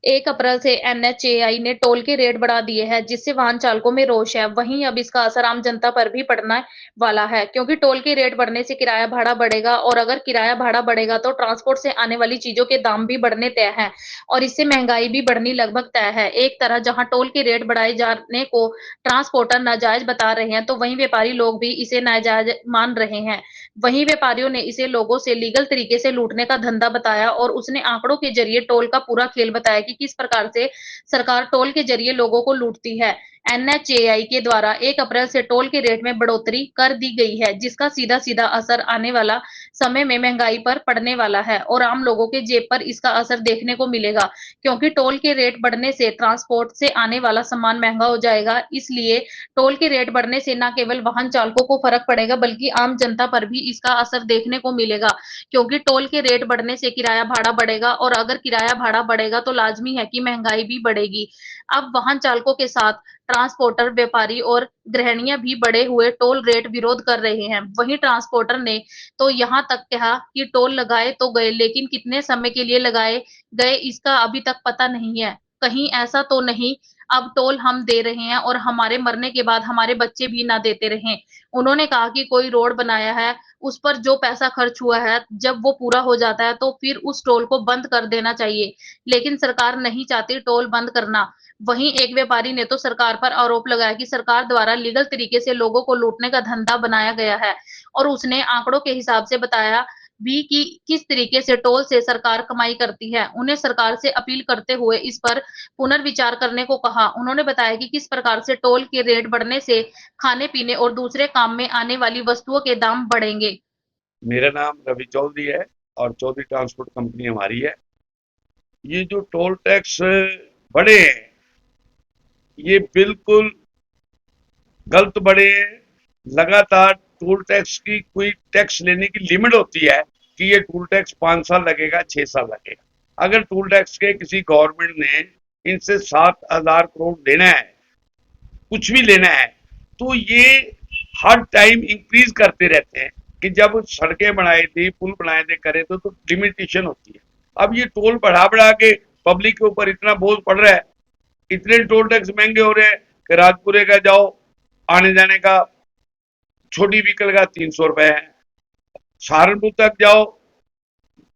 1 अप्रैल से एनएचएआई ने टोल के रेट बढ़ा दिए हैं, जिससे वाहन चालकों में रोष है। वहीं अब इसका असर आम जनता पर भी पड़ने वाला है, क्योंकि टोल के रेट बढ़ने से किराया भाड़ा बढ़ेगा और अगर किराया भाड़ा बढ़ेगा तो ट्रांसपोर्ट से आने वाली चीजों के दाम भी बढ़ने तय हैं और इससे महंगाई भी बढ़नी लगभग तय है। एक तरह जहां टोल के रेट बढ़ाए जाने को ट्रांसपोर्टर नाजायज बता रहे हैं, तो वहीं व्यापारी लोग भी इसे नाजायज मान रहे हैं। वहीं व्यापारियों ने इसे लोगों से लीगल तरीके से लूटने का धंधा बताया और उसने आंकड़ों के जरिए टोल का पूरा खेल बताया कि किस प्रकार से सरकार टोल के जरिए लोगों को लूटती है। एनएचएआई के द्वारा 1 अप्रैल से टोल के रेट में बढ़ोतरी कर दी गई है, जिसका सीधा सीधा असर आने वाला समय में महंगाई पर पड़ने वाला है और आम लोगों के जेब पर इसका असर देखने को मिलेगा, क्योंकि टोल के रेट बढ़ने से ट्रांसपोर्ट से आने वाला सामान महंगा हो जाएगा। इसलिए टोल के रेट बढ़ने से न केवल वाहन चालकों को फर्क पड़ेगा, बल्कि आम जनता पर भी इसका असर देखने को मिलेगा, क्योंकि टोल के रेट बढ़ने से किराया भाड़ा बढ़ेगा और अगर किराया भाड़ा बढ़ेगा तो लाजमी है कि महंगाई भी बढ़ेगी। अब वाहन चालकों के साथ ट्रांसपोर्टर, व्यापारी और गृहिणियां भी बढ़े हुए टोल रेट विरोध कर रहे हैं। वहीं ट्रांसपोर्टर ने तो यहां तक कहा कि टोल लगाए तो गए, लेकिन कितने समय के लिए लगाए गए इसका अभी तक पता नहीं है। कहीं ऐसा तो नहीं अब टोल हम दे रहे हैं और हमारे मरने के बाद हमारे बच्चे भी ना देते रहें। उन्होंने कहा कि कोई रोड बनाया है, उस पर जो पैसा खर्च हुआ है, जब वो पूरा हो जाता है तो फिर उस टोल को बंद कर देना चाहिए, लेकिन सरकार नहीं चाहती टोल बंद करना। वहीं एक व्यापारी ने तो सरकार पर आरोप लगाया कि सरकार द्वारा लीगल तरीके से लोगों को लूटने का धंधा बनाया गया है और उसने आंकड़ों के हिसाब से बताया भी कि किस तरीके से टोल से सरकार कमाई करती है। उन्हें सरकार से अपील करते हुए इस पर पुनर्विचार करने को कहा। उन्होंने बताया कि किस प्रकार से टोल के रेट बढ़ने से खाने-पीने और दूसरे काम में आने वाली वस्तुओं के दाम बढ़ेंगे। मेरा नाम रवि चौधरी है और चौधरी ट्रांसपोर्ट कंपनी हमारी है। ये जो टोल टैक्स बढ़े हैं, ये बिल्कुल गलत बढ़े हैं। लगातार टोल टैक्स की कोई टैक्स लेने की लिमिट होती है कि ये टोल टैक्स 5 साल लगेगा, 6 साल लगेगा। अगर टोल टैक्स के किसी गवर्नमेंट ने इनसे 7,000 करोड़ लेना है, कुछ भी लेना है, तो ये हर टाइम इंक्रीज करते रहते हैं कि जब सड़कें बनाए थे, पुल बनाए थे, करे तो लिमिटेशन होती है। अब ये टोल बढ़ा बढ़ा के पब्लिक के ऊपर इतना बोझ पड़ रहा है, इतने टोल टैक्स महंगे हो रहे हैं कि राजपुरे का जाओ, आने जाने का छोटी व्हीकल का 300 रुपए है। सहारनपुर तक जाओ,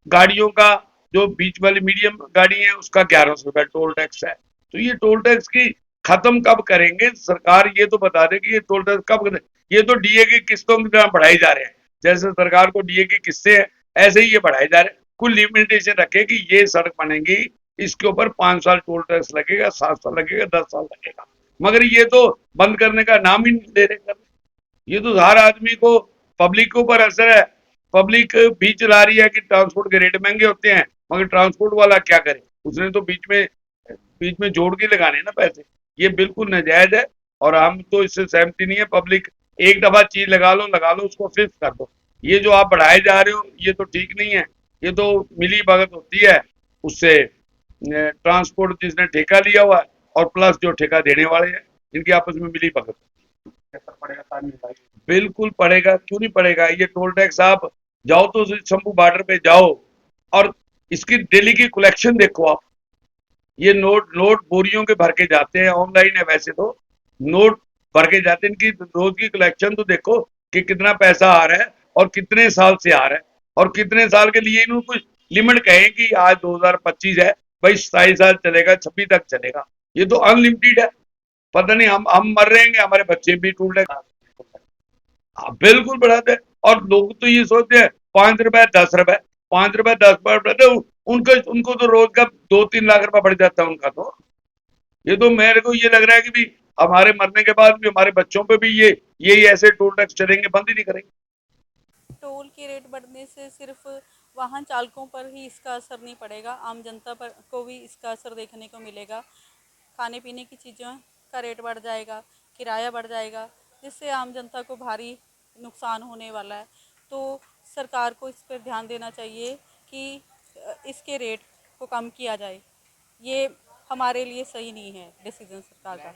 गाड़ियों का जो बीच वाली मीडियम गाड़ी है उसका 1100 रुपए टोल टैक्स है। तो ये टोल टैक्स की खत्म कब करेंगे सरकार, ये तो बता दे कि ये टोल टैक्स कब करें। ये तो डीए की किस्तों की तरह बढ़ाई जा रहे हैं, जैसे सरकार को डीए की किस्तें हैं ऐसे ही ये बढ़ाए जा रहे हैं। कुछ लिमिटेशन रखे कि ये सड़क बनेगी, इसके ऊपर 5 साल टोल टैक्स लगेगा, 7 साल लगेगा, 10 साल लगेगा, मगर ये तो बंद करने का नाम ही नहीं ले रहे। ये तो हर आदमी को, पब्लिक के ऊपर असर है। पब्लिक भी चला रही है कि ट्रांसपोर्ट के रेट महंगे होते हैं, मगर ट्रांसपोर्ट वाला क्या करे, उसने तो बीच में जोड़ के लगाने हैं ना पैसे। ये बिल्कुल नाजायज है और हम तो इससे सहमति नहीं है। पब्लिक एक दफा चीज लगा लो, उसको फिक्स कर दो। ये जो आप बढ़ाए जा रहे हो ये तो ठीक नहीं है। ये तो मिली भगत होती है उससे, ट्रांसपोर्ट जिसने ठेका लिया हुआ है और प्लस जो ठेका देने वाले हैं, इनकी आपस में मिली भगत। बिल्कुल पड़ेगा, क्यों नहीं पड़ेगा। ये टोल टैक्स आप जाओ तो शंभू बॉर्डर पे जाओ और इसकी डेली की कलेक्शन देखो आप। ये नोट नोट बोरियों के भर के जाते हैं, ऑनलाइन है वैसे तो, नोट भर के जाते हैं। इनकी रोज की कलेक्शन तो देखो कि कितना पैसा आ रहा है और कितने साल से आ रहा है और कितने साल के लिए इन्होंने कुछ लिमिट कहें कि आज 2025 है भाई, 27 साल चलेगा, 26 तक चलेगा। ये तो अनलिमिटेड है। पता नहीं हम मर रहे हैं, हमारे बच्चे भी टूट रहे। हाँ, बिल्कुल बढ़ाते हैं। और लोग तो ये सोचते हैं 5 रुपए 10 रुपए, 5 रुपए 10 रुपए तो उनको उनको तो रोज का 2-3 लाख रुपए बढ़ जाता है उनका। तो ये तो मेरे को ये लग रहा है कि भी हमारे मरने के बाद भी हमारे बच्चों पे भी ये यही ऐसे टोल टैक्स चलेंगे, बंद ही नहीं करेंगे। टोल के रेट बढ़ने से सिर्फ वाहन चालकों पर ही इसका असर नहीं पड़ेगा, आम जनता पर को भी इसका असर देखने को मिलेगा। खाने पीने की चीज़ों का रेट बढ़ जाएगा, किराया बढ़ जाएगा, जिससे आम जनता को भारी नुकसान होने वाला है। तो सरकार को इस पर ध्यान देना चाहिए कि इसके रेट को कम किया जाए। ये हमारे लिए सही नहीं है डिसीजन सरकार का।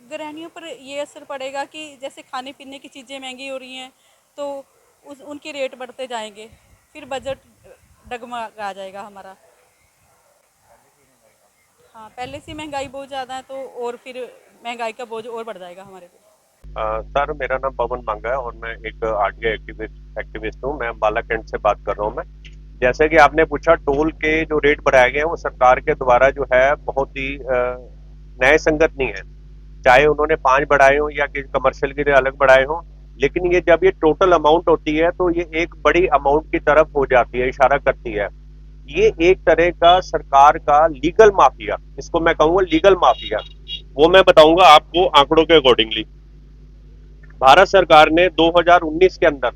गृहिणियों पर ये असर पड़ेगा कि जैसे खाने पीने की चीज़ें महंगी हो रही हैं, तो उनके रेट बढ़ते जाएंगे, फिर बजट डगमगा जाएगा हमारा। हाँ, पहले से महंगाई बहुत ज़्यादा है तो और फिर महंगाई का बोझ और बढ़ जाएगा हमारे पे। सर मेरा नाम पवन मांगा है और मैं एक आरटीआई एक्टिविस्ट एक्टिविस्ट हूँ। मैं अम्बाला कैंट से बात कर रहा हूँ। मैं जैसे कि आपने पूछा, टोल के जो रेट बढ़ाए गए हैं वो सरकार के द्वारा जो है बहुत ही न्याय संगत नहीं है। चाहे उन्होंने 5 बढ़ाए हों या किसी कमर्शियल के लिए अलग बढ़ाए हों, लेकिन ये जब ये टोटल अमाउंट होती है तो ये एक बड़ी अमाउंट की तरफ हो जाती है, इशारा करती है। ये एक तरह का सरकार का लीगल माफिया, इसको मैं कहूँगा लीगल माफिया। वो मैं बताऊंगा आपको आंकड़ों के अकॉर्डिंगली। भारत सरकार ने 2019 के अंदर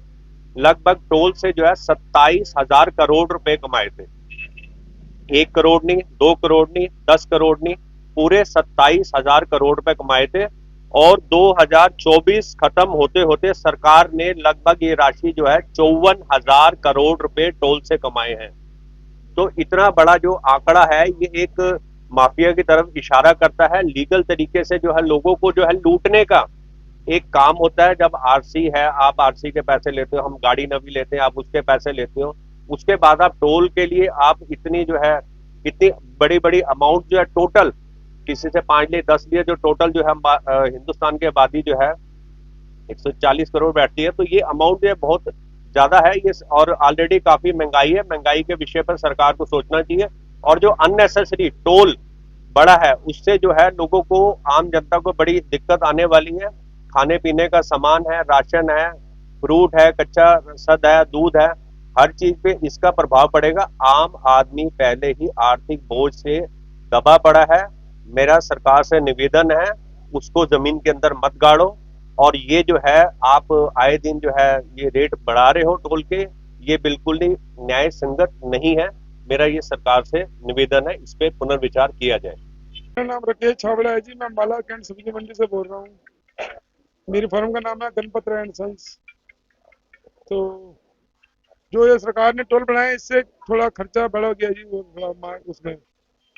लगभग टोल से जो है 27,000 करोड़ रुपए कमाए थे। 1 करोड़ नहीं, 2 करोड़ नहीं, 10 करोड़ नहीं, पूरे 27,000 करोड़ रुपए कमाए थे। और 2024 खत्म होते होते सरकार ने लगभग ये राशि जो है 54,000 करोड़ रुपए टोल से कमाए हैं। तो इतना बड़ा जो आंकड़ा है ये एक माफिया की तरफ इशारा करता है। लीगल तरीके से जो है लोगों को जो है लूटने का एक काम होता है। जब आरसी है, आप आरसी के पैसे लेते हो, हम गाड़ी नवी लेते हैं, आप उसके पैसे लेते हो। उसके बाद आप टोल के लिए आप इतनी जो है इतनी बड़ी बड़ी अमाउंट जो है टोटल, किसी से 5 लिए 10 लिए, जो टोटल जो है हिंदुस्तान की आबादी जो है 140 करोड़ बैठती है, तो ये अमाउंट जो है बहुत ज्यादा है ये। और ऑलरेडी काफी महंगाई है। महंगाई के विषय पर सरकार को सोचना चाहिए। और जो अननेसेसरी टोल बढ़ा है उससे जो है लोगों को, आम जनता को बड़ी दिक्कत आने वाली है। खाने पीने का सामान है, राशन है, फ्रूट है, कच्चा सद है, दूध है, हर चीज पे इसका प्रभाव पड़ेगा। आम आदमी पहले ही आर्थिक बोझ से दबा पड़ा है। मेरा सरकार से निवेदन है, उसको जमीन के अंदर मत गाड़ो। और ये जो है आप आए दिन जो है ये रेट बढ़ा रहे हो टोल के, ये बिल्कुल ही न्याय संगत नहीं है। मेरा ये सरकार से निवेदन है, इस पे पुनर्विचार किया जाए। मेरा नाम राकेश छाबड़ा है जी। मैं अम्बाला कैंट सब्जी मंडी से बोल रहा हूँ। मेरी फर्म का नाम है गणपत राय एंड सन्स। तो जो ये सरकार ने टोल बढ़ाए इससे थोड़ा खर्चा बढ़ गया जी। वो थोड़ा उसमें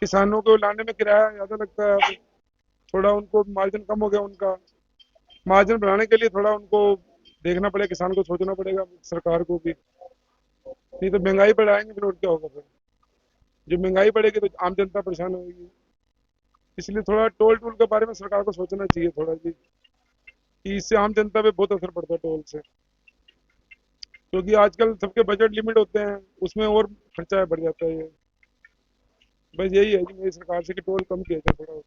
किसानों को लाने में किराया ज़्यादा लगता है। अब थोड़ा उनको मार्जिन कम हो गया उनका। मार्जिन बढ़ाने के लिए थोड़ा उनको देखना पड़ेगा, किसान को सोचना पड़ेगा, सरकार को भी। नहीं तो महंगाई बढ़ाएंगे फिर और क्या होगा फिर। जो महंगाई बढ़ेगी तो आम जनता परेशान होगी। इसलिए थोड़ा टोल टूल के बारे में सरकार को सोचना चाहिए थोड़ा जी, कि इससे आम जनता पे बहुत असर पड़ता है टोल से। क्योंकि आजकल सबके बजट लिमिट होते हैं, उसमें और खर्चा बढ़ जाता है। ये बस यही है जी मेरी सरकार से कि टोल कम किया जाए थोड़ा।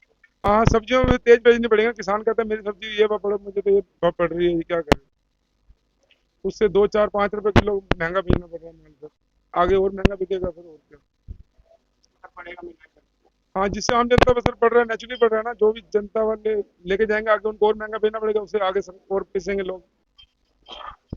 हाँ, सब्जियों में तेज भेजनी पड़ेगा। किसान कहता है मेरी सब्जी ये भाव पड़ो, मुझे तो ये भाव पड़ रही है, ये क्या करें। उससे 2, 4, 5 रुपए किलो महंगा बेचना पड़ रहा है माल। फिर आगे और महंगा बिकेगा फिर और क्या पड़ेगा। हाँ, जिससे आम जनता पर असर पड़ रहा है, नेचुरली पड़ रहा है ना। जो भी जनता वाले लेके जाएंगे आगे उनको और महंगा बेचना पड़ेगा, उससे आगे सब और पिसेंगे लोग।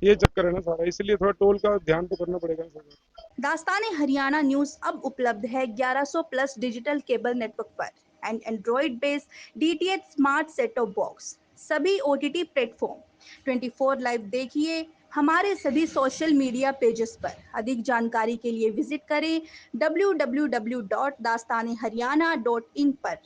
ये चक्कर है ना सारा, इसलिए थोड़ा टोल का ध्यान तो करना पड़ेगा ना सरकार। दास्ताने हरियाणा न्यूज अब उपलब्ध है 1100 प्लस डिजिटल केबल नेटवर्क पर and Android based DTH smart set top box, सभी ओटीटी प्लेटफॉर्म। 24 लाइव देखिए हमारे सभी सोशल मीडिया पेजेस पर। अधिक जानकारी के लिए विजिट करें www.dastaneharyana.in पर।